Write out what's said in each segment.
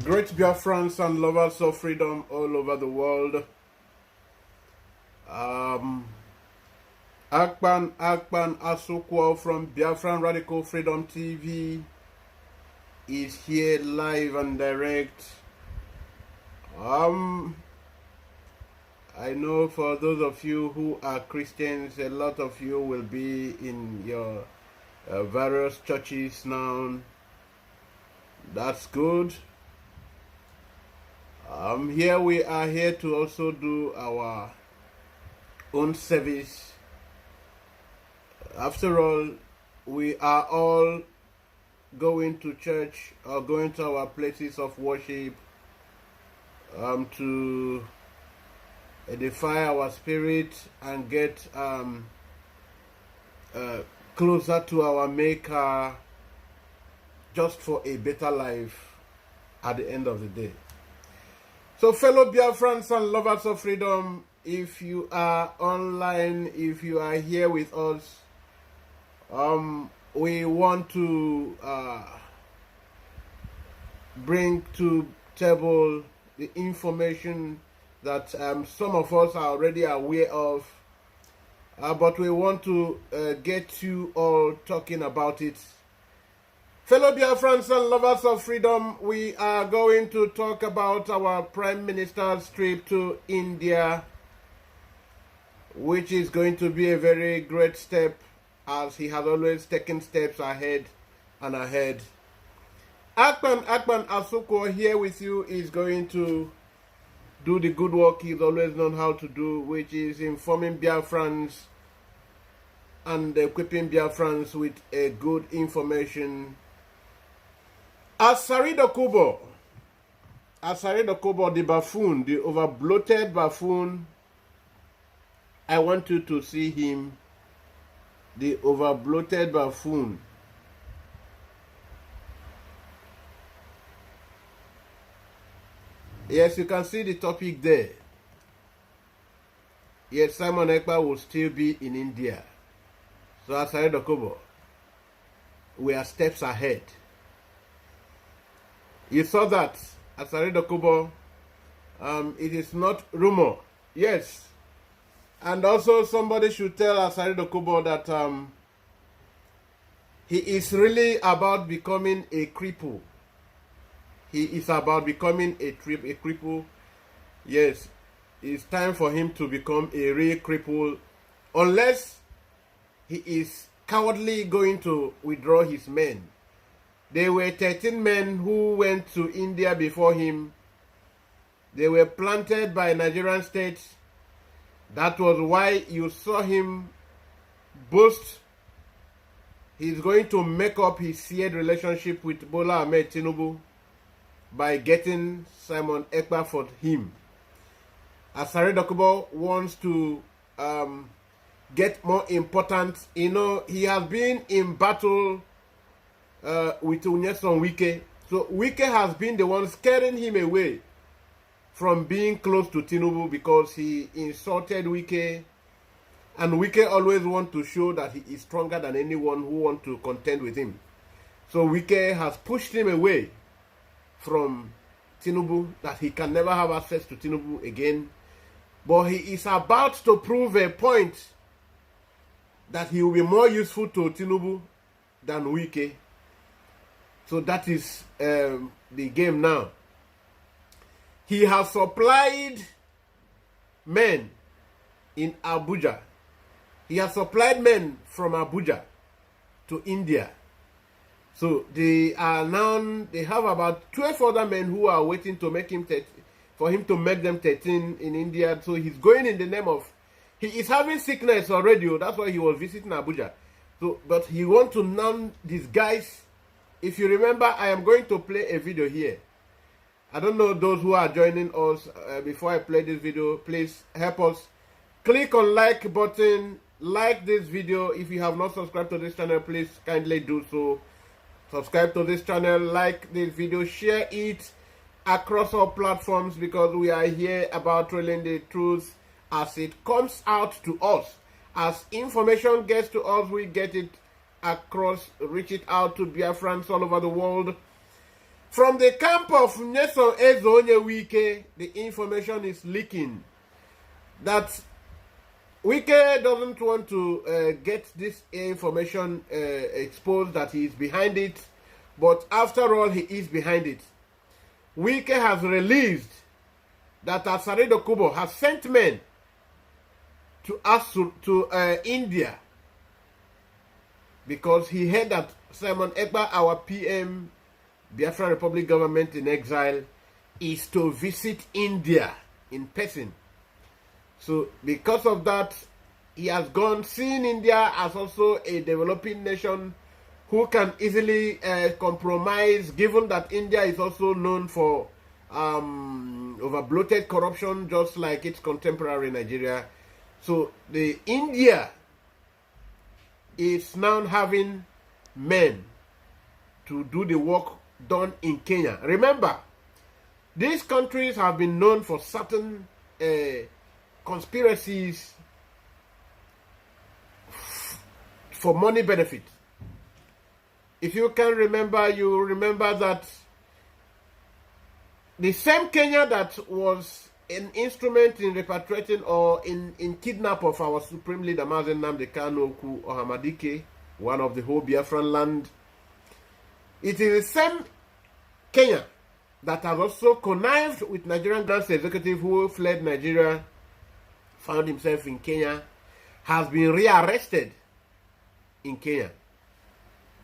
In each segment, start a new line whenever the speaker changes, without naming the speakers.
Great Biafrans and lovers of freedom all over the world. Akpan Asukwo from Biafran Radical Freedom TV is here live and direct. I know for those of you who are Christians, a lot of you will be in your various churches now. That's good. Here we are here to also do our own service. After all, we are all going to church or going to our places of worship to edify our spirit and get closer to our Maker, just for a better life at the end of the day. So fellow Biafrans and lovers of freedom, if you are online, if you are here with us, we want to bring to table the information that some of us are already aware of, but we want to get you all talking about it. Fellow Biafrans and lovers of freedom, we are going to talk about our Prime Minister's trip to India, which is going to be a very great step, as he has always taken steps ahead and ahead. Akpan Asukwo here with you is going to do the good work he's always known how to do, which is informing Biafrans and equipping Biafrans with a good information. Asari Dokubo, the buffoon, the over-bloated buffoon. I want you to see him, the over-bloated buffoon. Yes, you can see the topic there. Yes, Simon Ekpa will still be in India. So Asari Dokubo, we are steps ahead. You saw that, Asari Dokubo. It is not rumor. Yes. And also somebody should tell Asari Dokubo that he is really about becoming a cripple. He is about becoming a cripple. Yes. It's time for him to become a real cripple. Unless he is cowardly going to withdraw his men. There were 13 men who went to India before him. They were planted by Nigerian state. That was why you saw him boast he's going to make up his seared relationship with Bola Ahmed Tinubu by getting Simon Ekpa for him. Asari Dokubo wants to get more important. You know, he has been in battle with Unyeson Wike. So Wike has been the one scaring him away from being close to Tinubu because he insulted Wike, and Wike always wants to show that he is stronger than anyone who wants to contend with him. So Wike has pushed him away from Tinubu, that he can never have access to Tinubu again. But he is about to prove a point that he will be more useful to Tinubu than Wike. So that is the game now. He has supplied men in Abuja. He has supplied men from Abuja to India. So they are now, they have about 12 other men who are waiting to make him for him to make them 13 in India. So he's going in the name of, he is having sickness already. That's why he was visiting Abuja. So, but he wants to now disguise. If you remember, I am going to play a video here. I don't know those who are joining us. Before I play this video, please help us. Click on like button. Like this video. If you have not subscribed to this channel, please kindly do so. Subscribe to this channel. Like this video. Share it across all platforms, because we are here about telling the truth as it comes out to us. As information gets to us, we get it across, reach it out to Biafrans all over the world. From the camp of Nyesom Ezonye Wike, the information is leaking that Wike doesn't want to get this information exposed, that he is behind it, but after all, he is behind it. Wike has released that Asari Dokubo has sent men to India because he heard that Simon Ekpa, our PM, Biafra Republic government in exile, is to visit India in person. So because of that, he has gone, seeing India as also a developing nation who can easily compromise, given that India is also known for over-bloated corruption, just like its contemporary Nigeria. So the India is now having men to do the work done in Kenya. Remember, these countries have been known for certain conspiracies for money benefit. If you can remember, you remember that the same Kenya that was an instrument in repatriating or in kidnap of our supreme leader Mazen Nnamdi Kanu or Hamadike, one of the whole Biafran land, it is the same Kenya that has also connived with Nigerian Grand Executive who fled Nigeria, found himself in Kenya, has been rearrested in Kenya.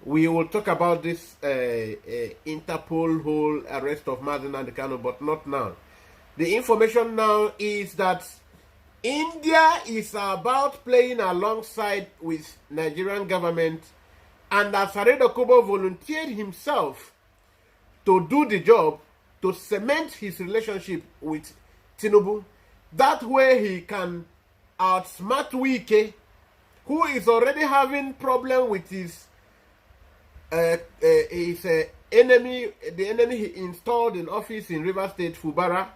We will talk about this Interpol whole arrest of Mazen Nnamdi Kanu, but not now. The information now is that India is about playing alongside with Nigerian government, and Asari Dokubo volunteered himself to do the job, to cement his relationship with Tinubu. That way he can outsmart Wike, who is already having problem with his enemy, the enemy he installed in office in River State, Fubara.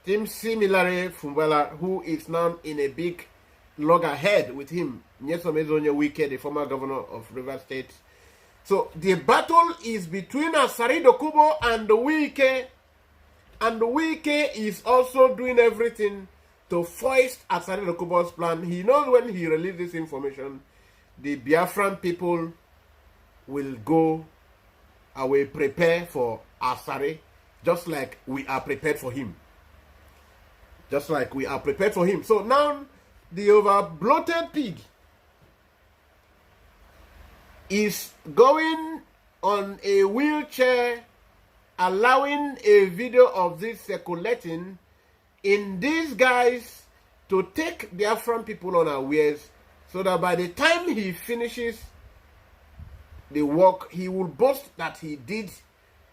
Similarly, Fubara, who is now in a big loggerhead with him, Nyesom Ezonye Wike, the former governor of River State. So the battle is between Asari Dokubo and Wike, and Wike is also doing everything to foist Asari Dokubo's plan. He knows when he releases this information, the Biafran people will go away, prepare for Asari, just like we are prepared for him. Just like we are prepared for him. So now, the over-bloated pig is going on a wheelchair, allowing a video of this circulating in these guys to take Biafran people unawares, so that by the time he finishes the work, he will boast that he did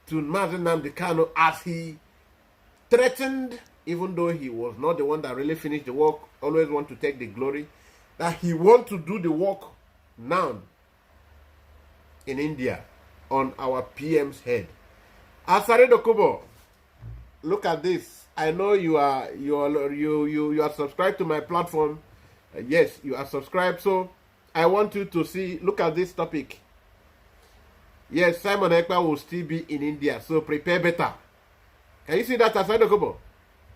to Mazen Nnamdi Kanu, as he threatened, even though he was not the one that really finished the work, always want to take the glory, that he want to do the work now in India on our PM's head. Asari Dokubo, look at this. I know you are subscribed to my platform. Yes, you are subscribed. So I want you to see. Look at this topic. Yes, Simon Ekpa will still be in India. So prepare better. Can you see that, Asari Dokubo?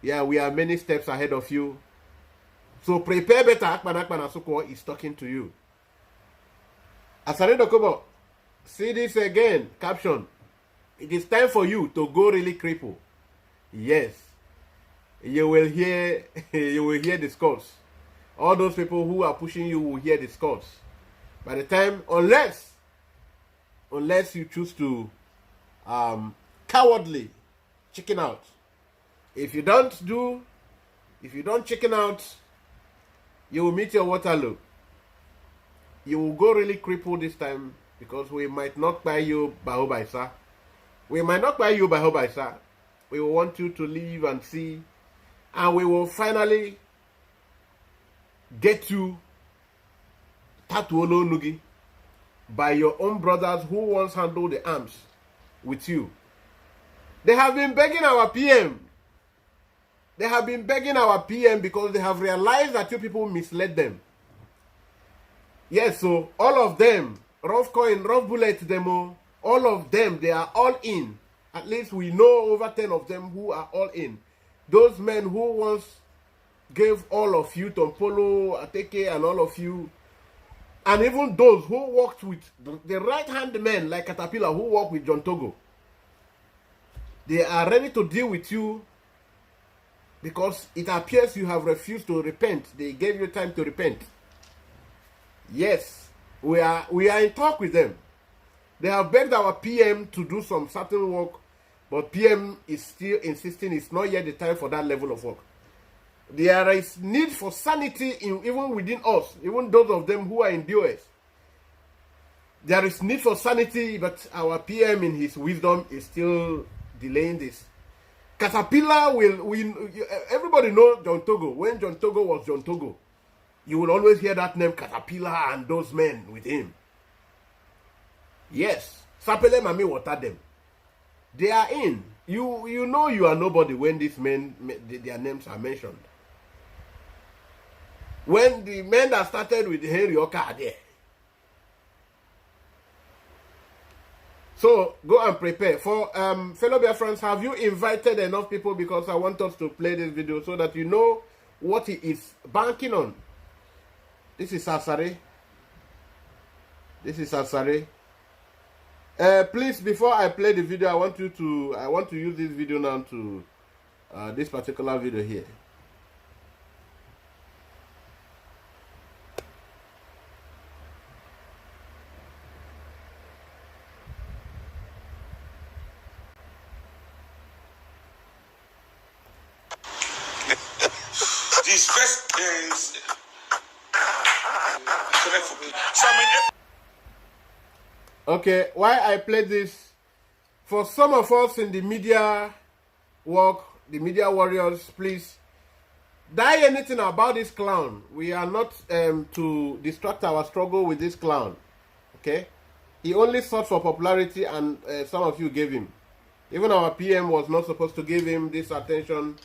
Yeah, we are many steps ahead of you. So prepare better. Akpan Asukwo is talking to you. Asari Dokubo, see this again. Caption. It is time for you to go really cripple. Yes. You will hear the scores. All those people who are pushing you will hear the scores. By the time, unless you choose to cowardly chicken out. If you don't chicken out, you will meet your Waterloo. You will go really crippled this time, because we might not buy you Bahobaisa. We might not buy you Bahobaisa. We will want you to live and see, and we will finally get you Tatuolo Nugi by your own brothers who once handled the arms with you. They have been begging our PM. They have been begging our PM because they have realized that you people misled them. Yes, so all of them, rough coin, rough bullet demo, all of them, they are all in. At least we know over 10 of them who are all in. Those men who once gave all of you, Tompolo, Ateke, and all of you, and even those who worked with the right-hand men like Caterpillar who work with John Togo, they are ready to deal with you because it appears you have refused to repent. They gave you time to repent. Yes, we are in talk with them. They have begged our PM to do some certain work, but PM is still insisting it's not yet the time for that level of work. There is need for sanity even within us, even those of them who are in DOS. There is need for sanity, but our PM in his wisdom is still delaying this. Caterpillar everybody knows John Togo. When John Togo was John Togo, you will always hear that name, Caterpillar and those men with him. Yes, Sapele Mami water them. They are in. You know you are nobody when these men, their names are mentioned. When the men that started with Henry Oka are there. So go and prepare. For fellow Biafrans, have you invited enough people? Because I want us to play this video so that you know what he is banking on. This is Asari. This is Asari. Please, before I play the video, I want to use this video now to this particular video here.
These best is
okay, why I play this? For some of us in the media work, the media warriors, please, die anything about this clown. We are not to distract our struggle with this clown. Okay? He only sought for popularity and some of you gave him. Even our PM was not supposed to give him this attention.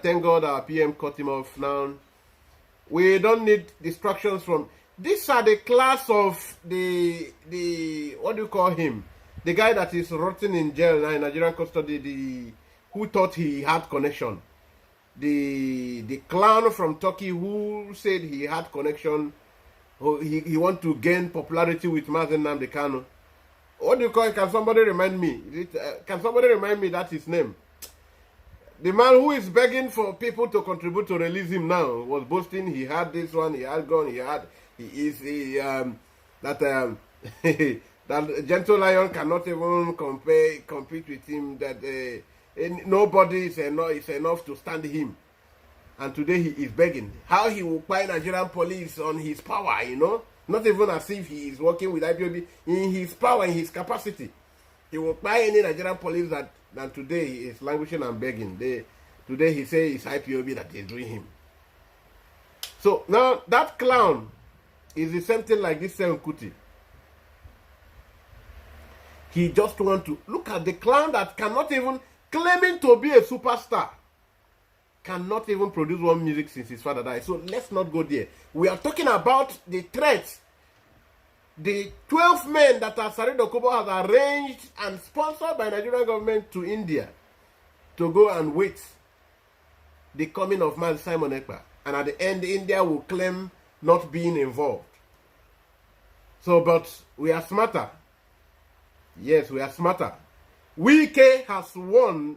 Thank God our PM cut him off now. We don't need distractions from... These are the class of the what do you call him? The guy that is rotting in jail now in Nigerian custody, who thought he had connection. The clown from Turkey who said he had connection. He want to gain popularity with Mazen Nnamdi Kanu. What do you call it? Can somebody remind me? Can somebody remind me that's his name? The man who is begging for people to contribute to release him now was boasting he had this one, he had gone, that Gentle Lion cannot even compete with him, that nobody is enough to stand him. And today he is begging. How he will buy Nigerian police on his power, you know? Not even as if he is working with IPOB. In his power, in his capacity. He will buy any Nigerian police that today he is languishing and begging. Today he says it's IPOB that is doing him. So now that clown is the same thing like this Seun Kuti. He just want to look at the clown that cannot even, claiming to be a superstar, cannot even produce one music since his father died. So let's not go there. We are talking about the threats. The 12 men that Asari Dokubo has arranged and sponsored by Nigerian government to India to go and wait the coming of man Simon Ekpa. And at the end, India will claim not being involved. So, but we are smarter. Yes, we are smarter. Wike has won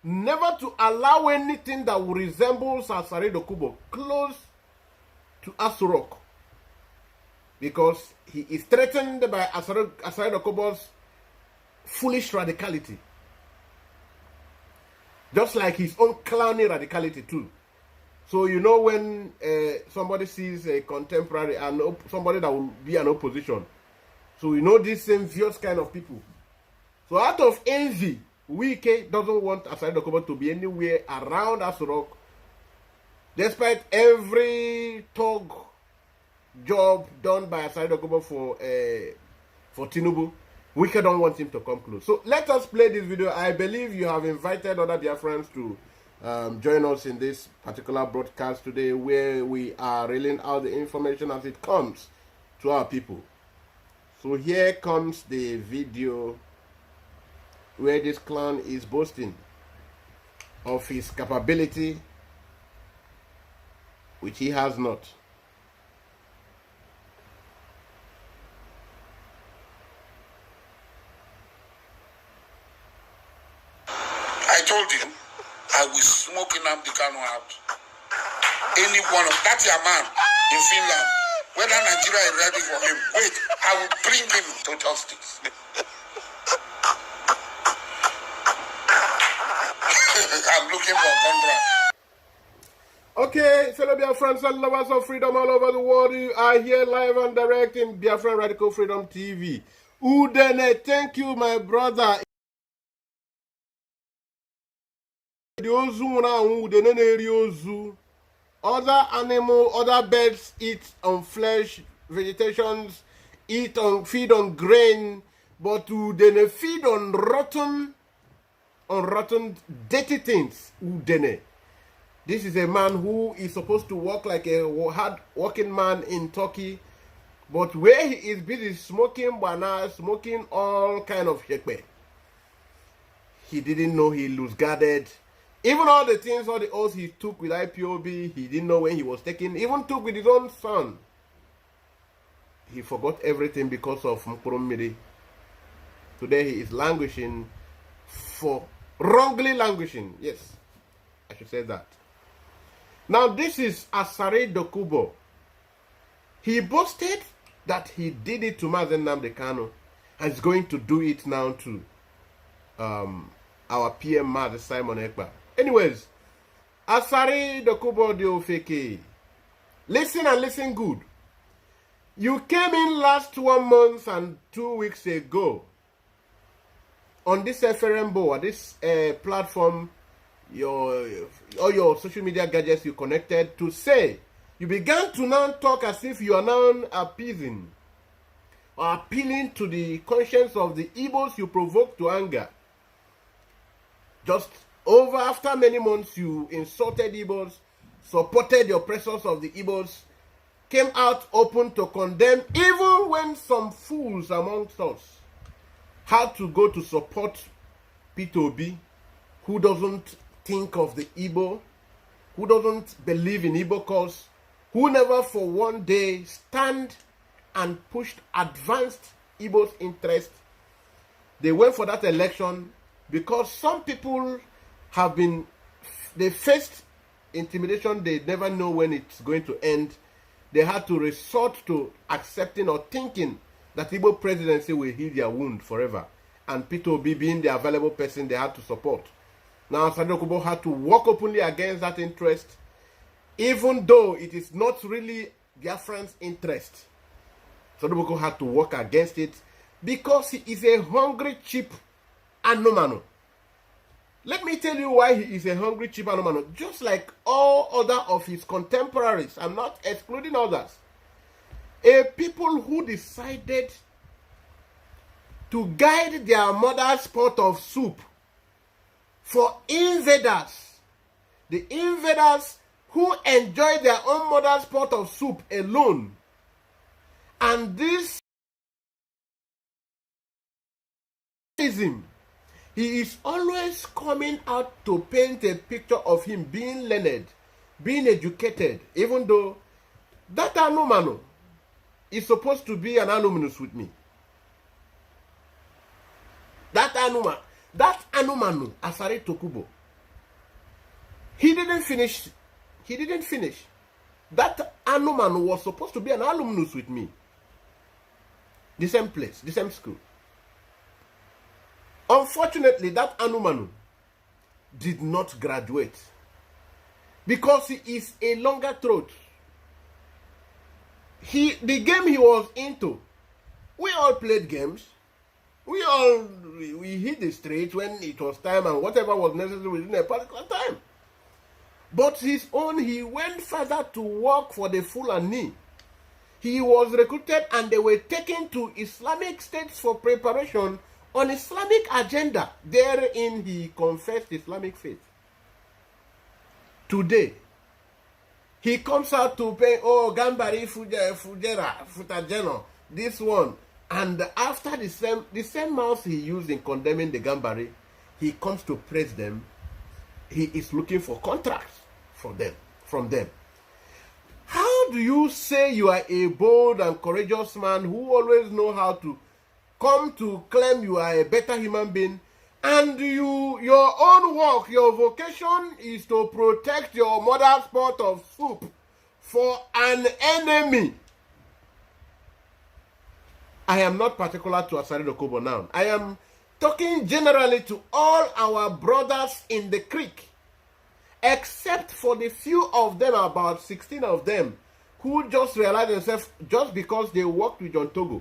never to allow anything that will resemble Asari Dokubo close to Asurok. Because he is threatened by Asari Dokubo's foolish radicality. Just like his own clowny radicality too. So you know when somebody sees a contemporary and somebody that will be an opposition. So you know these same fierce kind of people. So out of envy, Wike doesn't want Asari Dokubo to be anywhere around Asurok. Despite every talk job done by Asari Dokubo for Tinubu, Wike don't want him to come close. So let us play this video. I believe you have invited other Biafrans to join us in this particular broadcast today, where we are reeling out the information as it comes to our people. So here comes the video where this clown is boasting of his capability, which he has not.
I told him I will smoke Nnamdi Kanu out. Any one of that's your man in Finland. Whether Nigeria is ready for him, wait, I will bring him to justice. I'm looking for a contract.
Okay, fellow Biafrans and lovers of freedom all over the world, you are here live and direct in Biafran Radical Freedom TV. Udene, thank you, my brother. Other animal, other birds eat on flesh, vegetations, feed on grain, but Udene feed on rotten, dirty things. Udene. This is a man who is supposed to work like a hard-working man in Turkey, but where he is busy smoking bananas, smoking all kind of shekpe. He didn't know he loose guarded. Even all the things, all the oaths he took with IPOB, he didn't know when he was taking. Even took with his own son. He forgot everything because of Mkurumiri. Today he is languishing wrongly languishing. Yes, I should say that. Now this is Asari Dokubo. He boasted that he did it to Mazen Nnamdi Kanu and is going to do it now to our PM Mazen Simon Ekpa. Anyways, Asari Dokubo de Ofeke. Listen and listen good. You came in last 1 month and 2 weeks ago on this FRMBO, this platform, all your social media gadgets you connected to say, you began to now talk as if you are now appeasing or appealing to the conscience of the Igbos you provoked to anger. Just after many months, you insulted Igbos, supported the oppressors of the Igbos, came out open to condemn, even when some fools amongst us had to go to support P2B, who doesn't think of the Igbo, who doesn't believe in Igbo cause, who never for one day stand and pushed advanced Igbo's interest. They went for that election because some people they faced intimidation. They never know when it's going to end. They had to resort to accepting or thinking that Igbo presidency will heal their wound forever. And P2B being the available person they had to support. Now, Dokubo had to walk openly against that interest, even though it is not really Biafran's interest. Dokubo had to work against it because he is a hungry, cheap anomano. Let me tell you why he is a hungry, cheap anomano. Just like all other of his contemporaries, I'm not excluding others. A people who decided to guide their mother's pot of soup for invaders. The invaders who enjoy their own mother's pot of soup alone. And this is him. He is always coming out to paint a picture of him being learned, being educated, even though that anomano is supposed to be an anomalous with me. That anomano, Asari Dokubo, he didn't finish. That anomano was supposed to be an alumnus with me. The same place, the same school. Unfortunately, that anomano did not graduate because he is a longer throat. The game he was into, we all played games. We hit the streets when it was time and whatever was necessary within a particular time. But his own, he went further to work for the Fulani. He was recruited and they were taken to Islamic states for preparation on Islamic agenda. Therein he confessed Islamic faith. Today, he comes out to pay, Gambari Futajeno, this one. And after the same mouth he used in condemning the Gambari, he comes to praise them. He is looking for contracts from them. How do you say you are a bold and courageous man who always know how to come to claim you are a better human being, and your own work, your vocation is to protect your mother's pot of soup for an enemy? I am not particular to Asari Dokubo now. I am talking generally to all our brothers in the creek, except for the few of them, about 16 of them, who just realized themselves just because they worked with John Togo.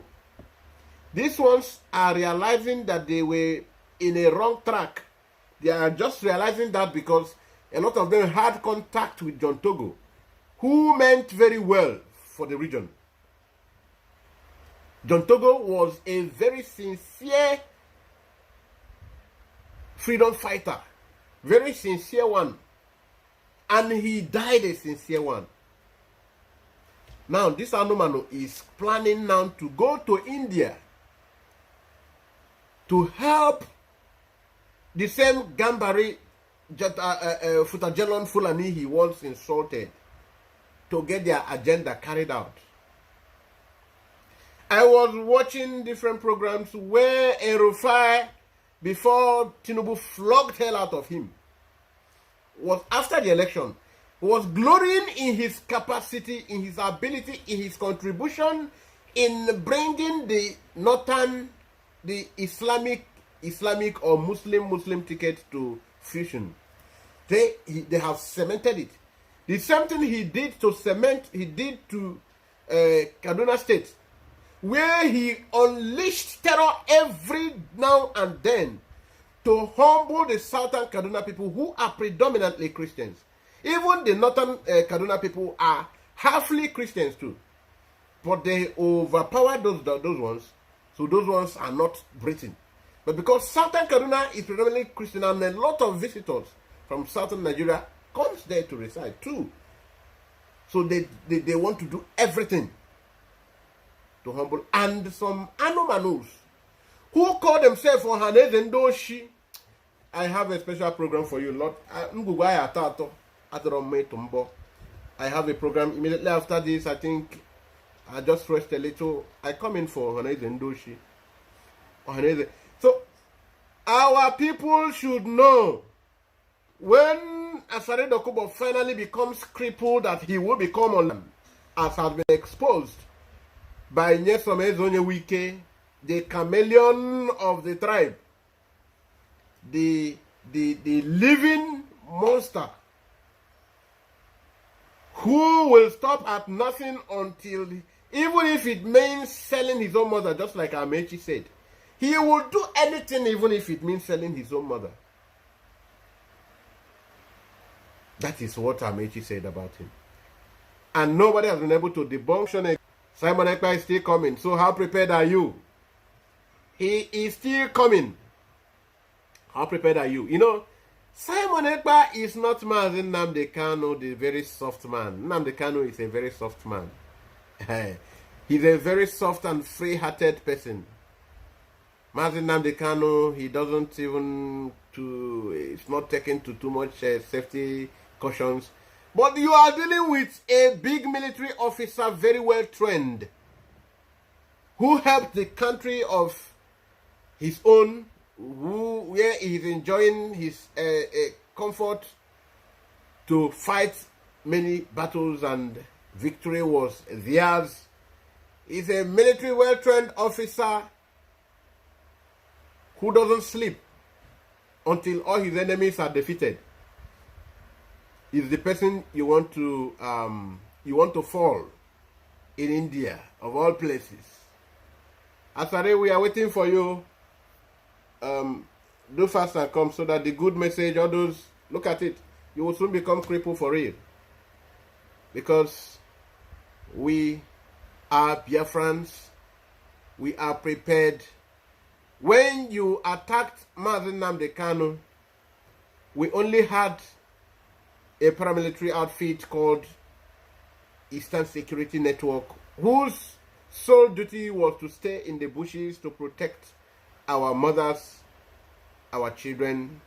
These ones are realizing that they were in a wrong track. They are just realizing that because a lot of them had contact with John Togo, who meant very well for the region. John Togo was a very sincere freedom fighter, very sincere one, and he died a sincere one. Now this Anumanu is planning now to go to India to help the same Gambari Futajelon Fulani he once insulted, to get their agenda carried out. I was watching different programs where Erufai, before Tinubu flogged hell out of him, was after the election, was glorying in his capacity, in his ability, in his contribution in bringing the northern, the Islamic or Muslim ticket to fusion. They have cemented it. The same thing he did to Kaduna State, where he unleashed terror every now and then to humble the southern Kaduna people, who are predominantly Christians. Even the northern Kaduna people are halfly Christians too, but they overpower those ones, so those ones are not breathing. But because southern Kaduna is predominantly Christian, and a lot of visitors from southern Nigeria comes there to reside too, so they want to do everything to humble. And some Anomanus who call themselves Ohaneze Ndoshi, I have a special program for you, Lord. I have a program immediately after this. I think I just rest a little. I come in for Ohaneze Ndoshi. So our people should know, when Asari Dokubo finally becomes crippled, that he will become on, as has been exposed by Nyesom Ezonye Wike, the chameleon of the tribe, the living monster, who will stop at nothing until, even if it means selling his own mother, just like Amechi said. He will do anything, even if it means selling his own mother. That is what Amechi said about him. And nobody has been able to debunk Simon Ekpa is still coming. So how prepared are you? He is still coming. How prepared are you? You know, Simon Ekpa is not Mazi Nnamdi Kanu, the very soft man. Nnamdi Kanu is a very soft man. He's a very soft and free-hearted person. Mazi Nnamdi Kanu, he doesn't even it's not taken to too much safety cautions. But you are dealing with a big military officer, very well trained, who helped the country of his own, where he is enjoying his comfort to fight many battles, and victory was theirs. He's a military well-trained officer who doesn't sleep until all his enemies are defeated. Is the person you want to fall in India, of all places. Asari, we are waiting for you. Do fast and come, so that the good message, all those, look at it, you will soon become crippled for real. Because we are Biafrans, we are prepared. When you attacked Mazi Nnamdi Kanu, we only had a paramilitary outfit called Eastern Security Network, whose sole duty was to stay in the bushes to protect our mothers, our children,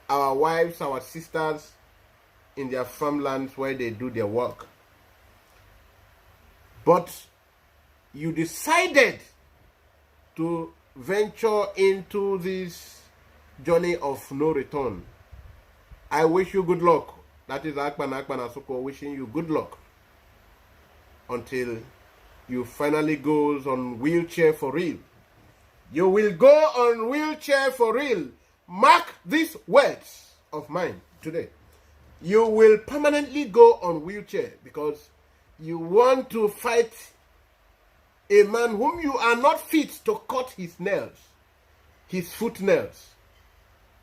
our wives, our sisters in their farmlands where they do their work. But you decided to venture into this journey of no return. I wish you good luck. That is Ekpa Asoko wishing you good luck until you finally goes on wheelchair for real. You will go on wheelchair for real. Mark these words of mine today. You will permanently go on wheelchair because you want to fight a man whom you are not fit to cut his nails, his foot nails.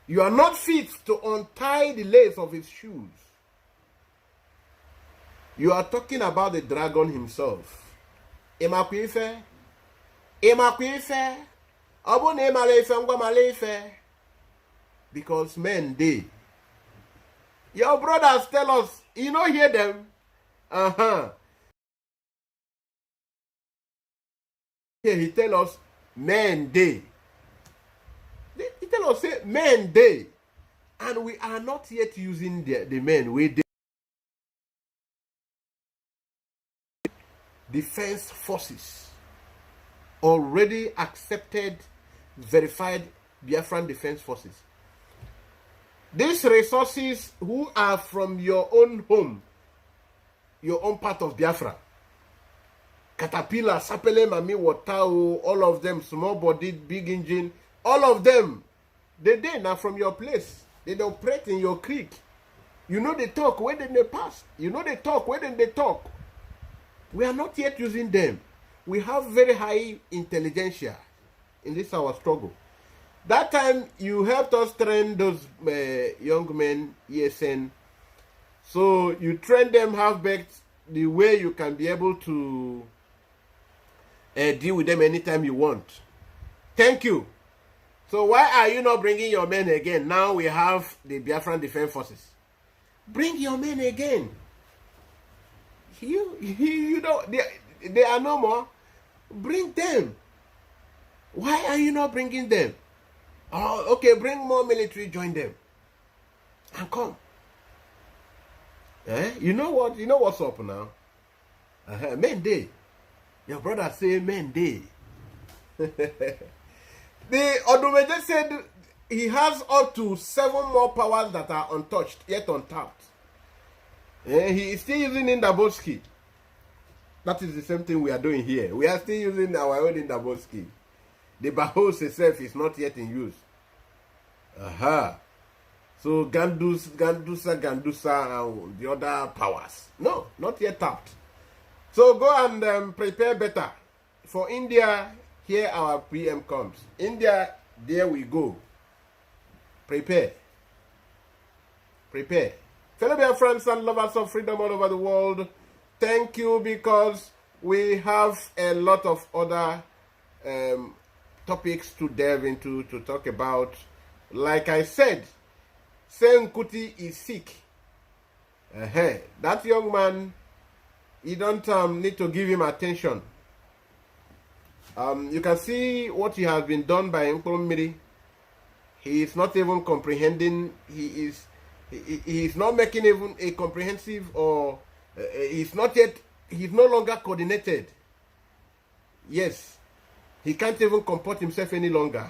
You are not fit to untie the lace of his shoes. You are talking about the dragon himself. Emakwife. Abone malefe ngwa malefe. Because men they. Your brothers tell us, you know hear them. Here he tell us men they. He tell us say men they. And we are not yet using the men we they. Defense forces already accepted, verified Biafran defense forces. These resources who are from your own home, your own part of Biafra, Caterpillar, Sapele, Mami, Watao, all of them, small bodied, big engine, all of them, they now from your place. They operate in your creek. You know they talk, where then they pass. You know they talk, where then they talk. We are not yet using them. We have very high intelligentsia in this our struggle. That time you helped us train those young men, ESN. So you train them half-baked the way you can be able to deal with them anytime you want. Thank you. So why are you not bringing your men again? Now we have the Biafran Defense Forces. Bring your men again. You know, they are no more. Bring them. Why are you not bringing them? Oh, okay, bring more military, join them. And come. You know what? You know what's up now? Men day. Your brother say men day. The Odumeje said he has up to 7 more powers that are untouched, yet untapped. He is still using Indaboski. That is the same thing we are doing here. We are still using our own Indaboski. The Bahos itself is not yet in use. So Gandusa, and the other powers. No, not yet tapped. So go and prepare better. For India, here our PM comes. India, there we go. Prepare. Fellow dear friends and lovers of freedom all over the world, thank you, because we have a lot of other topics to delve into, to talk about. Like I said, Sen Kuti is sick. That young man, you don't need to give him attention. You can see what he has been done by Nkolomiri. He is not even comprehending. He is not making even a comprehensive, or he's no longer coordinated. Yes, he can't even comport himself any longer,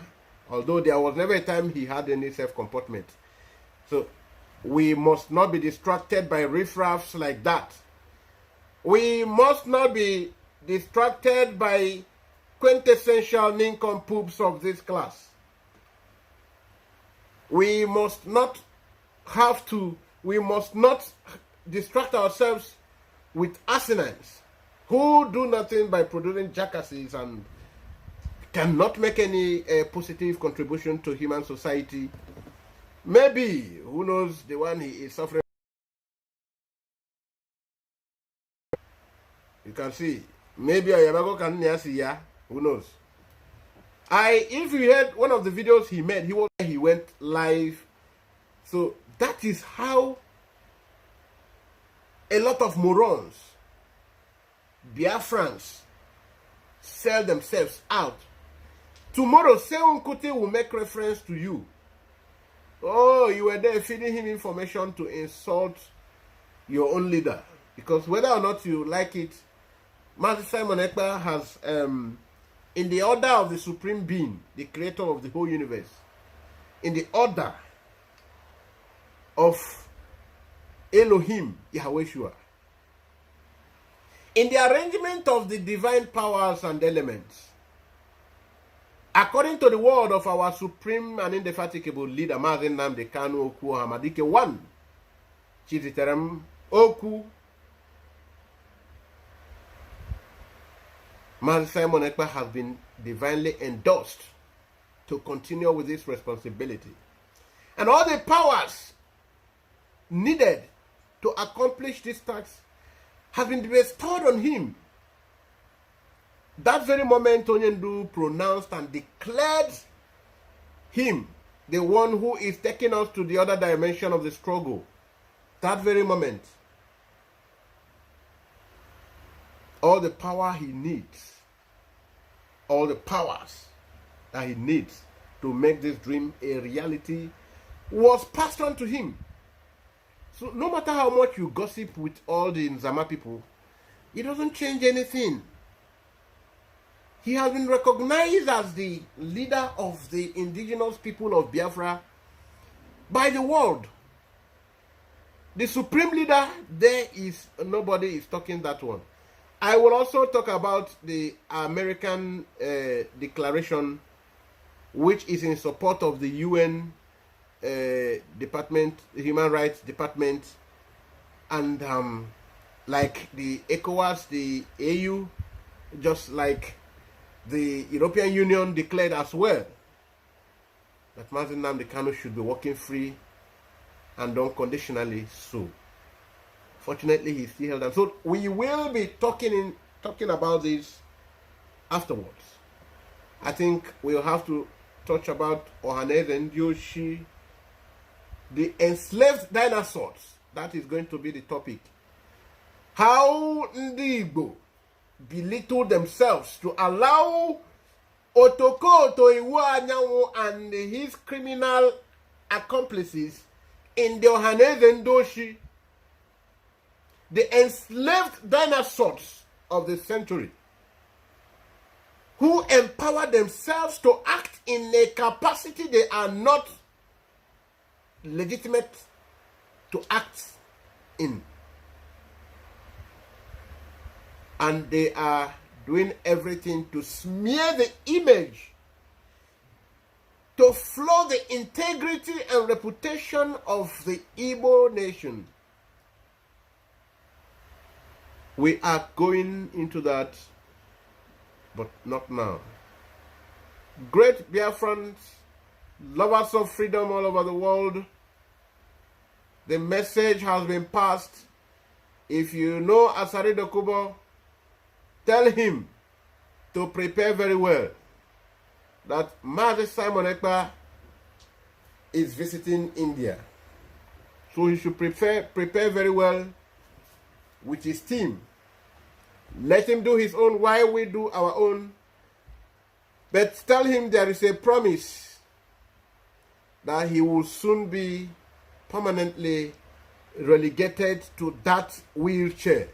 although there was never a time he had any self-comportment. So we must not be distracted by riffraffs like that. We must not be distracted by quintessential nincompoops of this class. We must not distract ourselves with asinines who do nothing by producing jackasses and cannot make any positive contribution to human society. Maybe, who knows, the one he is suffering. You can see, maybe Ayabago can see ya, who knows. If you heard one of the videos he made, he went live. So that is how a lot of morons, Biafrans, sell themselves out. Tomorrow, Seun Kuti will make reference to you. Oh, you were there feeding him information to insult your own leader. Because whether or not you like it, Master Simon Ekpa has, in the order of the Supreme Being, the creator of the whole universe, in the order of Elohim, Yahweh Shua, in the arrangement of the divine powers and elements, according to the word of our supreme and indefatigable leader, Mazi Nnamdi Kanu Oku Hamadike 1, Chiziterem Oku, Mazi Simon Ekpa has been divinely endorsed to continue with this responsibility. And all the powers needed to accomplish this task has been bestowed on him. That very moment, Onyendu pronounced and declared him the one who is taking us to the other dimension of the struggle. That very moment, all the power he needs, all the powers that he needs to make this dream a reality was passed on to him. So no matter how much you gossip with all the Nzama people, it doesn't change anything. He has been recognized as the leader of the indigenous people of Biafra by the world. The supreme leader, there is nobody is talking that one. I will also talk about the American declaration, which is in support of the UN department, the Human Rights Department, and like the ECOWAS, the AU, just like the European Union declared as well, that Mazi Nnamdi Kanu should be walking free and unconditionally so. Fortunately, he still held on. So we will be talking about this afterwards. I think we'll have to touch about Ohaneze and Yoshi, the enslaved dinosaurs. That is going to be the topic. How Ndi Igbo belittle themselves to allow Otoko Otoiwu Anyanwu and his criminal accomplices in the Ohaneze Ndoshi, the enslaved dinosaurs of the century, who empower themselves to act in a capacity they are not legitimate to act in. And they are doing everything to smear the image, to floor the integrity and reputation of the Igbo nation. We are going into that, but not now. Great Biafrans, lovers of freedom all over the world, the message has been passed. If you know Asari Dokubo, tell him to prepare very well, that Mazi Simon Ekpa is visiting India. So he should prepare very well with his team. Let him do his own while we do our own. But tell him there is a promise that he will soon be permanently relegated to that wheelchair.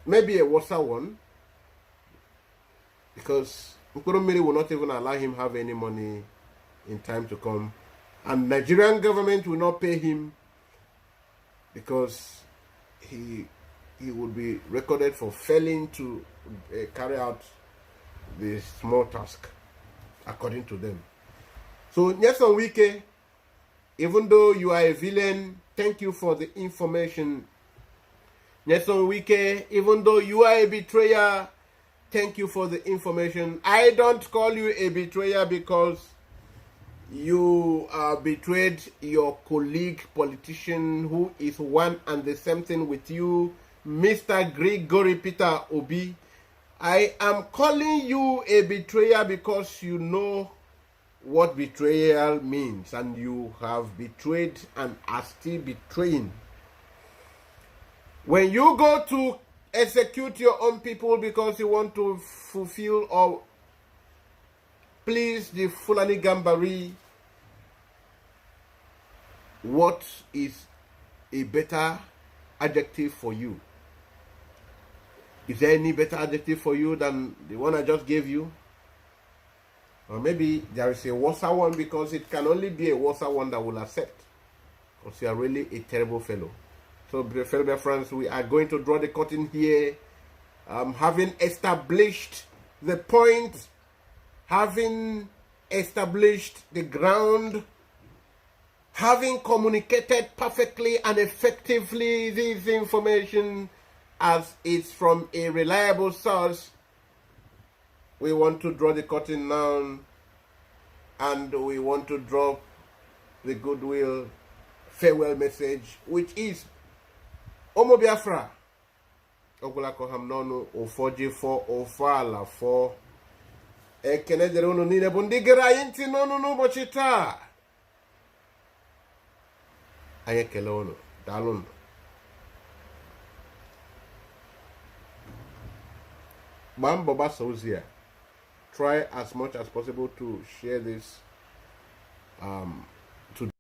Maybe a worse one, because Nkurumiri will not even allow him have any money in time to come. And Nigerian government will not pay him because he would be recorded for failing to carry out the small task, according to them. So, Nelson Wike, even though you are a villain, thank you for the information. Nelson Wike, even though you are a betrayer, thank you for the information. I don't call you a betrayer because you betrayed your colleague politician who is one and the same thing with you, Mr. Gregory Peter Obi. I am calling you a betrayer because you know what betrayal means, and you have betrayed and are still betraying. When you go to execute your own people because you want to fulfill or please the Fulani Gambari. What is a better adjective for you? Is there any better adjective for you than the one I just gave you? Or maybe there is a worse one, because it can only be a worse one that will accept. Because you are really a terrible fellow. So, fellow friends, we are going to draw the curtain here. Having established the point, having established the ground, having communicated perfectly and effectively this information as it's from a reliable source, we want to draw the curtain now, and we want to drop the goodwill farewell message, which is Omo Biafra Ogulako Hamnono Ofoji for Ofala for Ekene de Rono Nine Bundigera Inti no Bochita Ayekele ono Dalun. Mambo Basozia. Try as much as possible to share this to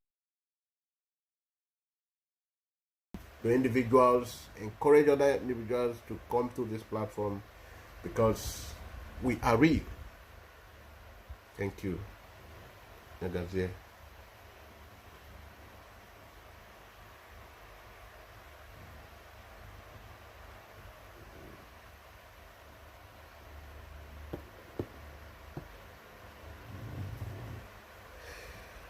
individuals, encourage other individuals to come to this platform, because we are real. Thank you. Nagazie.